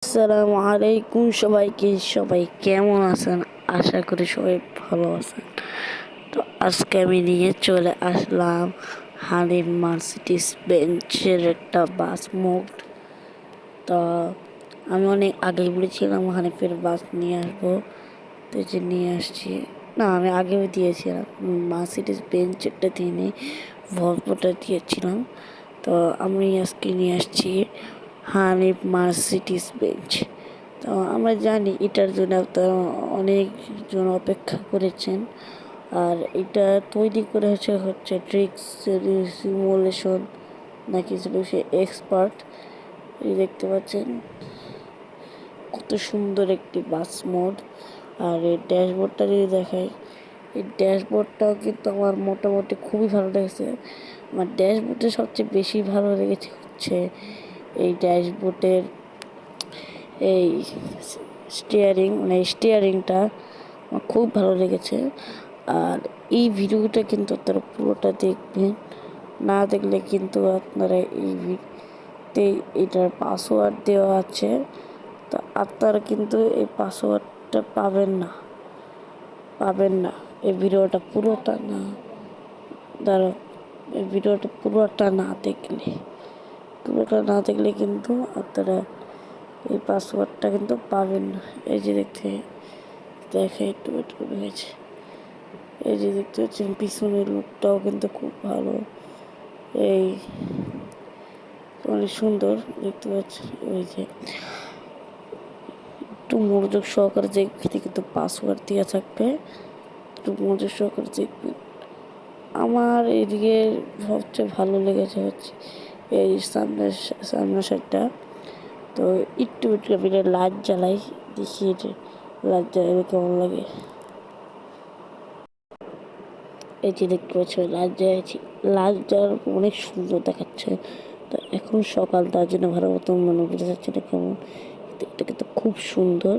আসসালামু আলাইকুম সবাইকে। সবাই কেমন আছেন? আশা করি সবাই ভালো আছেন। তো আজকে আমি নিয়ে চলে আসলাম হানিফ মার্সিডিজ বেঞ্চের একটা বাস মোড। তো আমি অনেক আগেই বলেছিলাম হানিফের বাস নিয়ে আসবো, তো যে নিয়ে আসছি। না, আমি আগেও দিয়েছিলাম, মার্সিডিজ বেঞ্চেরটা দিয়ে ভলভোটা দিয়েছিলাম। তো আমি আজকে নিয়ে আসছি হানিফ মার্সিডিজ বেঞ্চ। তো আমরা জানি এটার জন্য আপনারা অনেকজন অপেক্ষা করেছেন। আর এটা তৈরি করে হচ্ছে ট্রিক্স সিমুলেশন নাকি ছিল সে এক্সপার্ট। এই দেখতে পাচ্ছেন কত সুন্দর একটি বাস মোড। আর এই ড্যাশবোর্ডটা যদি দেখাই, এই ড্যাশবোর্ডটাও কিন্তু আমার মোটামুটি খুবই ভালো লেগেছে। আমার ড্যাশবোর্ডে সবচেয়ে বেশি ভালো লেগেছে হচ্ছে এই ড্যাশবোর্ডের এই স্টিয়ারিংটা আমার খুব ভালো লেগেছে। আর এই ভিডিওটা কিন্তু আপনারা পুরোটা দেখবেন, না দেখলে কিন্তু আপনারা এটার পাসওয়ার্ড দেওয়া আছে, তো আপনারা কিন্তু এই পাসওয়ার্ডটা পাবেন না এই ভিডিওটা পুরোটা না দাঁড়া এই ভিডিওটা পুরোটা না দেখলে কিন্তু আপনারা এই পাসওয়ার্ডটা কিন্তু পাবেন না। এই যে দেখে একটু হয়েছে, এই যে দেখতে পাচ্ছেন পিছনের লুকটাও কিন্তু খুব ভালো, এই অনেক সুন্দর দেখতে পাচ্ছেন। ওই যে একটু মনোযোগ সহকারে দেখতে কিন্তু পাসওয়ার্ড দেওয়া থাকবে, একটু মনোযোগ সহকারে দেখবেন। আমার এদিকে সবচেয়ে ভালো লেগেছে হচ্ছে এই সামনের সাইডটা। তো একটু লাইট জ্বালাই, দেখি লাইট জ্বালালে কেমন লাগে। এই যে দেখতে পাচ্ছ লাইট জ্বালাইছি, লাইট জ্বালার অনেক সুন্দর দেখাচ্ছে। তো এখন সকাল, তার জন্য ভালো মতো মনে বোঝা যাচ্ছে না কেমন, এটা কিন্তু খুব সুন্দর।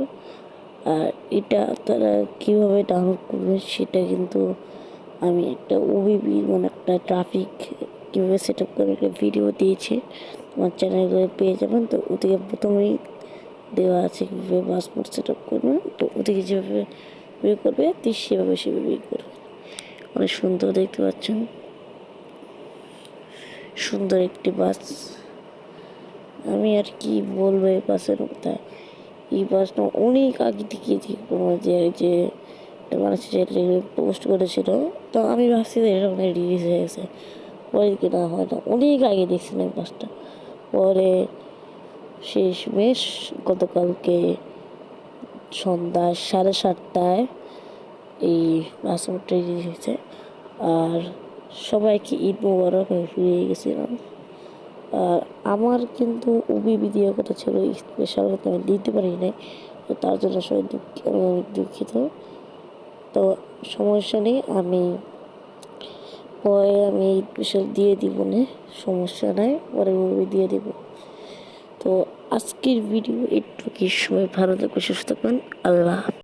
আর এটা আপনারা কীভাবে ডাউনলোড করবেন সেটা কিন্তু আমি একটা ওবিবি মানে একটা ট্রাফিক কীভাবে সেট আপ করে একটা ভিডিও দিয়েছি, আমার চ্যানেলে পেয়ে যাবেন। তো ওদিকে প্রথমেই দেওয়া আছে কীভাবে পাসপোর্ট সেট আপ করবেন। তো ওদিকে যেভাবে বিয়ে করবে সেভাবে বিয়ে করবে। অনেক সুন্দর দেখতে পাচ্ছেন, সুন্দর একটি বাস। আমি আর কি বলবো এই বাসের কথা। এই বাসটা অনেক আগে থেকে যে মানুষ পোস্ট করেছিল, তো আমি ভাবছি যে এটা অনেক রিলিজ হয়ে গেছে, পরে কিনা হয় না, অনেক আগে দেখছিলাম বাসটা। পরে শেষমেশ গতকালকে সন্ধ্যা 7:30টায় এই পাসপোর্টটা রিলিজ হয়েছে। আর সবাইকে ঈদ মোবারক, আমি ফিরে গেছিলাম। আর আমার কিন্তু ওবিবি দেওয়ার কথা ছিল স্পেশাল, হয়তো আমি দিতে পারি নাই, তো তার জন্য সবাই আমি অনেক দুঃখিত। তো সমস্যা নেই, আমি পরে আমি স্পেশাল দিয়ে দিব না, সমস্যা নাই, পরে মুভি দিয়ে দিব। তো আজকের ভিডিও একটু কি, সবাই ভালো থাকবে, সুস্থ থাকবেন, আল্লাহ।